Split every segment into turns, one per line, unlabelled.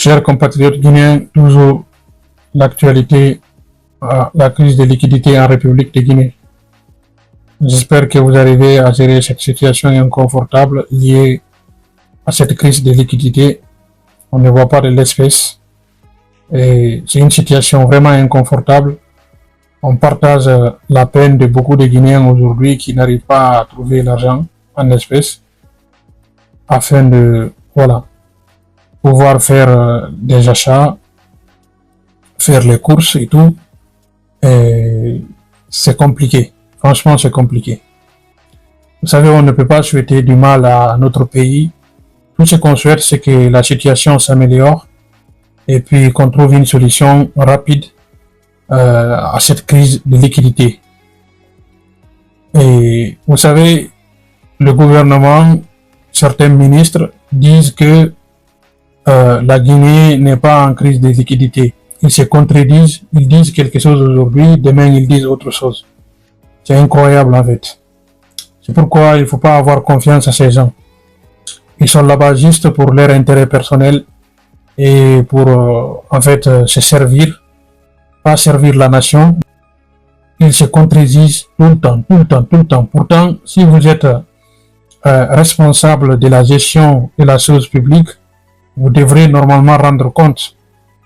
Chers compatriotes guinéens, toujours l'actualité, la crise de liquidité en République de Guinée. J'espère que vous arrivez à gérer cette situation inconfortable liée à cette crise de liquidité. On ne voit pas de l'espèce. Et c'est une situation vraiment inconfortable. On partage la peine de beaucoup de Guinéens aujourd'hui qui n'arrivent pas à trouver l'argent en espèces afin de, pouvoir faire des achats, faire les courses et tout. Et c'est compliqué. Franchement, c'est compliqué. Vous savez, on ne peut pas souhaiter du mal à notre pays. Tout ce qu'on souhaite, c'est que la situation s'améliore et puis qu'on trouve une solution rapide à cette crise de liquidité. Et vous savez, le gouvernement, certains ministres disent que la Guinée n'est pas en crise de liquidité. Ils se contredisent, ils disent quelque chose aujourd'hui, demain ils disent autre chose. C'est incroyable en fait. C'est pourquoi il ne faut pas avoir confiance à ces gens. Ils sont là-bas juste pour leur intérêt personnel et pour se servir, pas servir la nation. Ils se contredisent tout le temps. Pourtant, si vous êtes responsable de la gestion de la chose publique, vous devrez normalement rendre compte.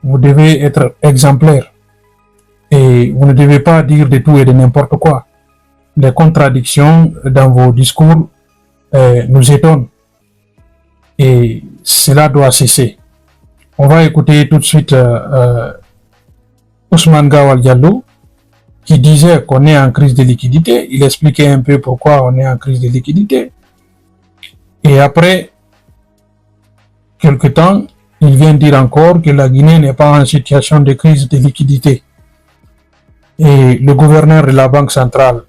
Vous devez être exemplaire. Et vous ne devez pas dire de tout et de n'importe quoi. Les contradictions dans vos discours nous étonnent. Et cela doit cesser. On va écouter tout de suite Ousmane Gawal Diallo qui disait qu'on est en crise de liquidité. Il expliquait un peu pourquoi on est en crise de liquidité. Et après quelque temps, il vient dire encore que la Guinée n'est pas en situation de crise de liquidité. Et le gouverneur de la Banque centrale,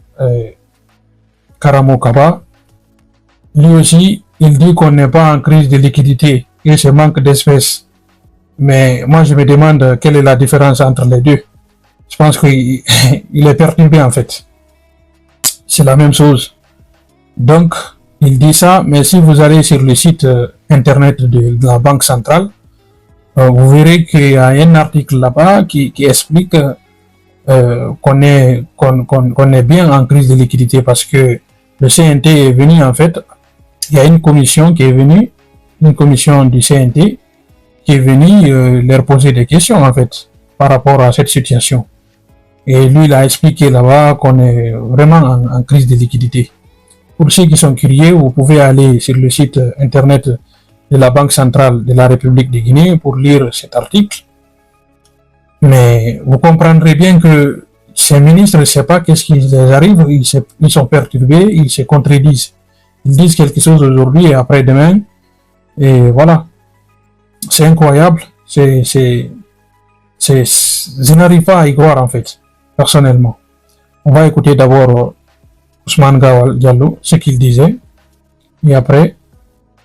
Karamo Kaba, lui aussi, il dit qu'on n'est pas en crise de liquidité et ce manque d'espèces. Mais moi, je me demande quelle est la différence entre les deux. Je pense qu'il est perturbé en fait. C'est la même chose. Donc, il dit ça, mais si vous allez sur le site internet de la Banque centrale, vous verrez qu'il y a un article là-bas qui explique qu'on est bien en crise de liquidité parce que le CNT est venu en fait, il y a une commission qui est venue, une commission du CNT qui est venue leur poser des questions en fait par rapport à cette situation. Et lui, il a expliqué là-bas qu'on est vraiment en crise de liquidité. Pour ceux qui sont curieux, vous pouvez aller sur le site internet de la Banque centrale de la République de Guinée pour lire cet article. Mais vous comprendrez bien que ces ministres ne savent pas qu'est-ce qui les arrive, ils sont perturbés, ils se contredisent. Ils disent quelque chose aujourd'hui et après-demain. Et voilà. C'est incroyable. Je n'arrive pas à y croire en fait, personnellement. On va écouter d'abord Ousmane Gawal Diallo, ce qu'il disait. Et après,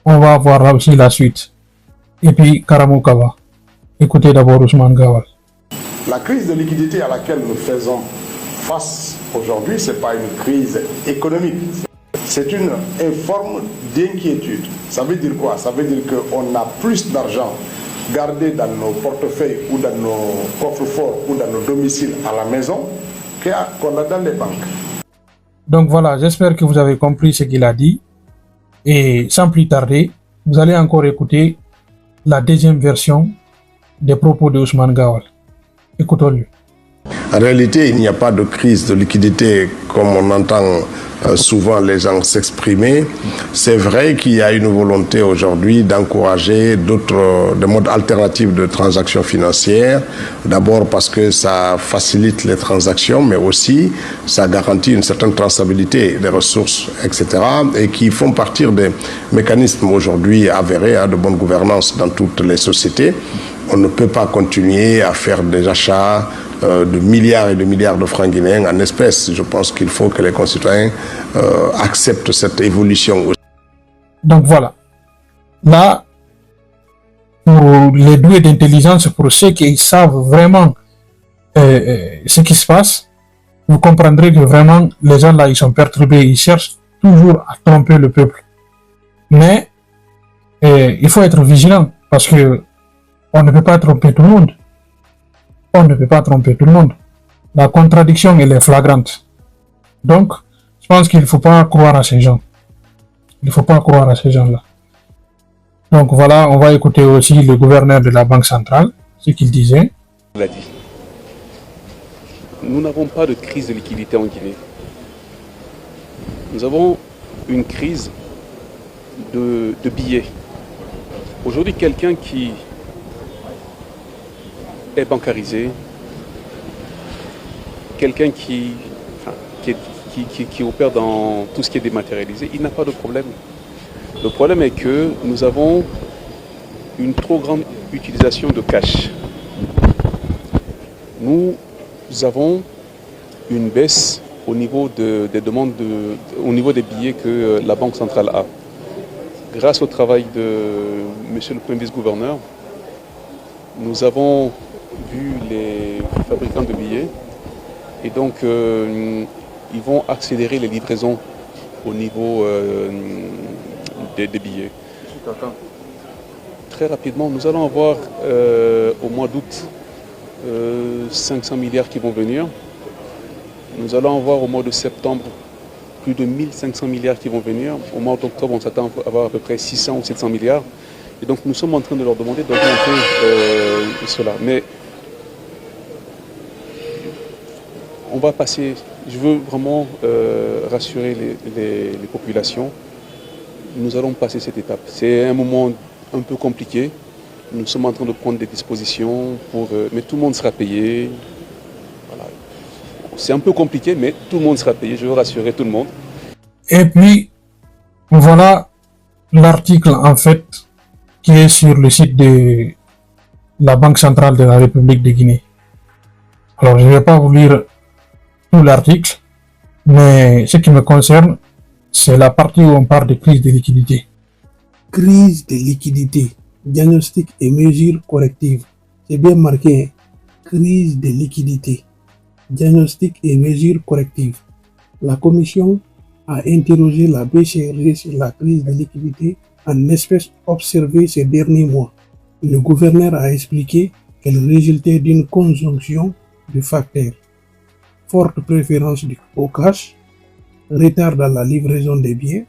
on va voir aussi la suite. Et puis Karamo Kaba. Écoutez d'abord Ousmane Gawal.
La crise de liquidité à laquelle nous faisons face aujourd'hui, ce n'est pas une crise économique. C'est une forme d'inquiétude. Ça veut dire quoi? Ça veut dire qu'on a plus d'argent gardé dans nos portefeuilles ou dans nos coffres-forts ou dans nos domiciles à la maison qu'on a dans les banques.
Donc voilà, j'espère que vous avez compris ce qu'il a dit. Et sans plus tarder, vous allez encore écouter la deuxième version des propos de Ousmane Gawal. Écoutons-le.
En réalité, il n'y a pas de crise de liquidité comme on entend souvent les gens s'exprimer. C'est vrai qu'il y a une volonté aujourd'hui d'encourager des modes alternatifs de transactions financières. D'abord parce que ça facilite les transactions, mais aussi ça garantit une certaine traçabilité des ressources, etc. et qui font partir des mécanismes aujourd'hui avérés de bonne gouvernance dans toutes les sociétés. On ne peut pas continuer à faire des achats de milliards et de milliards de francs guinéens en espèces. Je pense qu'il faut que les concitoyens acceptent cette évolution.
Donc voilà. Là, pour les doués d'intelligence, pour ceux qui savent vraiment ce qui se passe, vous comprendrez que vraiment les gens là, ils sont perturbés, ils cherchent toujours à tromper le peuple. Mais il faut être vigilant parce que On ne peut pas tromper tout le monde. On ne peut pas tromper tout le monde. La contradiction, elle est flagrante. Donc, je pense qu'il ne faut pas croire à ces gens. Il ne faut pas croire à ces gens-là. Donc voilà, on va écouter aussi le gouverneur de la Banque centrale, ce qu'il disait.
Il a dit. Nous n'avons pas de crise de liquidité en Guinée. Nous avons une crise de billets. Aujourd'hui, quelqu'un qui est bancarisé, quelqu'un qui opère dans tout ce qui est dématérialisé, il n'a pas de problème. Le problème est que nous avons une trop grande utilisation de cash. Nous avons une baisse au niveau des demandes, au niveau des billets que la Banque centrale a. Grâce au travail de monsieur le Premier vice-gouverneur, nous avons vu les fabricants de billets et donc ils vont accélérer les livraisons au niveau des billets. Très rapidement, nous allons avoir au mois d'août 500 milliards qui vont venir. Nous allons avoir au mois de septembre plus de 1500 milliards qui vont venir. Au mois d'octobre, on s'attend à avoir à peu près 600 ou 700 milliards. Et donc nous sommes en train de leur demander d'augmenter cela. Mais on va passer, je veux vraiment rassurer les populations. Nous allons passer cette étape. C'est un moment un peu compliqué. Nous sommes en train de prendre des dispositions, mais tout le monde sera payé. Voilà. C'est un peu compliqué, mais tout le monde sera payé. Je veux rassurer tout le monde.
Et puis, voilà l'article en fait qui est sur le site de la Banque centrale de la République de Guinée. Alors, je ne vais pas vous lire tout l'article, mais ce qui me concerne, c'est la partie où on parle de crise de liquidité.
Crise de liquidité, diagnostic et mesures correctives. C'est bien marqué, crise de liquidité, diagnostic et mesures correctives. La commission a interrogé la BCRG sur la crise de liquidité en espèces observées ces derniers mois. Le gouverneur a expliqué qu'elle résultait d'une conjonction de facteurs. Forte préférence au cash, retard dans la livraison des biens,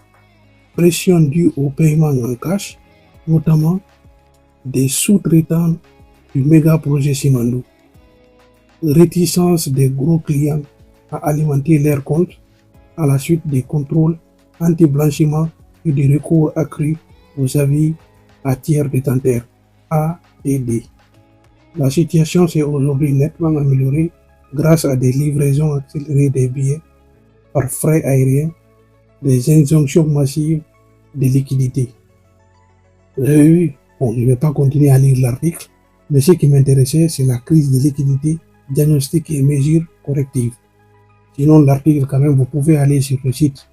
pression due au paiement en cash, notamment des sous-traitants du méga projet Simandou, réticence des gros clients à alimenter leurs comptes à la suite des contrôles anti-blanchiment et des recours accrus aux avis à tiers détenteurs A et D. La situation s'est aujourd'hui nettement améliorée grâce à des livraisons accélérées des billets par frais aériens, des injonctions massives de liquidités. Oui, bon, je ne vais pas continuer à lire l'article, mais ce qui m'intéressait, c'est la crise de liquidité, diagnostic et mesures correctives. Sinon, l'article, quand même, vous pouvez aller sur le site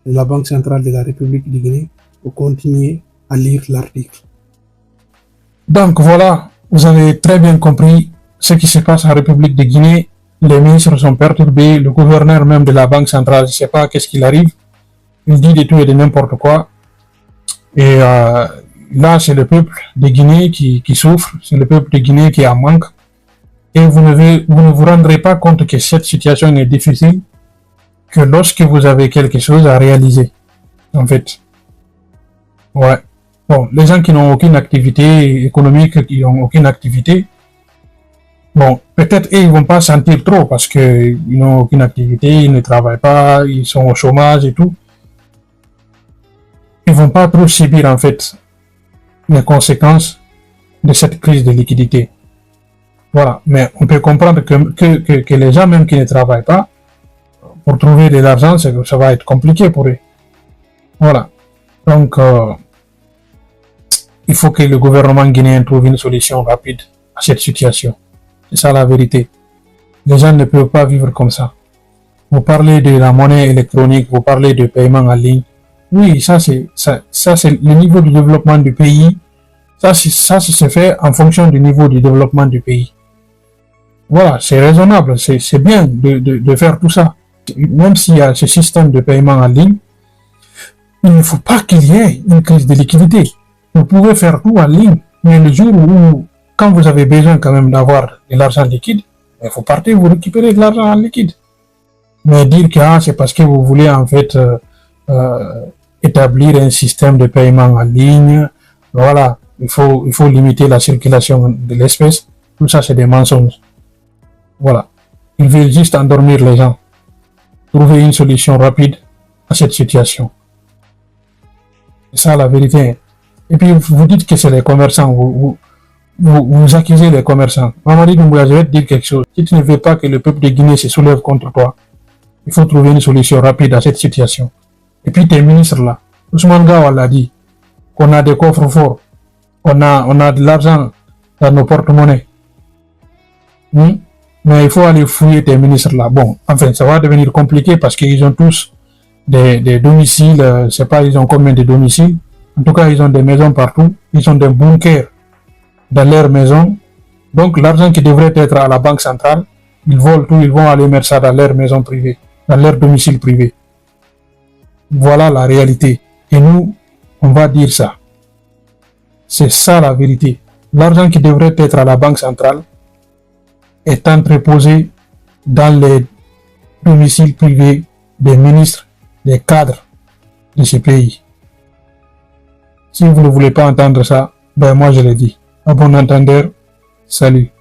de la Banque centrale de la République de Guinée pour continuer à lire l'article.
Donc voilà, vous avez très bien compris ce qui se passe en République de Guinée. Les ministres sont perturbés, le gouverneur même de la Banque centrale, je ne sais pas qu'est-ce qu'il arrive. Il dit de tout et de n'importe quoi. Et là, c'est le peuple de Guinée qui souffre, c'est le peuple de Guinée qui est en manque. Et vous ne vous rendrez pas compte que cette situation est difficile que lorsque vous avez quelque chose à réaliser, en fait. Ouais. Bon, les gens qui n'ont aucune activité économique, qui n'ont aucune activité, bon, peut-être ils vont pas sentir trop parce que ils n'ont aucune activité, ils ne travaillent pas, ils sont au chômage et tout. Ils vont pas trop subir, en fait, les conséquences de cette crise de liquidité. Voilà. Mais on peut comprendre que les gens même qui ne travaillent pas, pour trouver de l'argent, ça va être compliqué pour eux. Voilà. Donc, il faut que le gouvernement guinéen trouve une solution rapide à cette situation. C'est ça la vérité. Les gens ne peuvent pas vivre comme ça. Vous parlez de la monnaie électronique, vous parlez de paiement en ligne. Oui, ça c'est le niveau du développement du pays. Ça se fait en fonction du niveau du développement du pays. Voilà, c'est raisonnable, c'est bien de faire tout ça. Même s'il y a ce système de paiement en ligne, il ne faut pas qu'il y ait une crise de liquidité. Vous pouvez faire tout en ligne, mais le jour où quand vous avez besoin quand même d'avoir de l'argent liquide, il faut partir, vous récupérez de l'argent en liquide. Mais dire que c'est parce que vous voulez en fait établir un système de paiement en ligne, voilà, il faut limiter la circulation de l'espèce, tout ça c'est des mensonges. Voilà, ils veulent juste endormir les gens, trouver une solution rapide à cette situation. C'est ça la vérité. Et puis vous dites que c'est les commerçants, vous accusez les commerçants. Mamadi Doumbouya, je vais te dire quelque chose. Si tu ne veux pas que le peuple de Guinée se soulève contre toi, il faut trouver une solution rapide à cette situation. Et puis tes ministres là, Ousmane Gawal l'a dit, qu'on a des coffres forts, on a de l'argent dans nos porte-monnaies. Mais il faut aller fouiller tes ministres là. Bon, enfin, ça va devenir compliqué parce qu'ils ont tous des domiciles, je sais pas, ils ont combien de domiciles. En tout cas, ils ont des maisons partout, ils ont des bunkers dans leur maison. Donc, l'argent qui devrait être à la banque centrale, ils volent tout, ils vont aller mettre ça dans leur maison privée, dans leur domicile privé. Voilà la réalité. Et nous, on va dire ça. C'est ça la vérité. L'argent qui devrait être à la banque centrale est entreposé dans les domiciles privés des ministres, des cadres de ce pays. Si vous ne voulez pas entendre ça, ben moi je le dis. À bon entendeur, salut.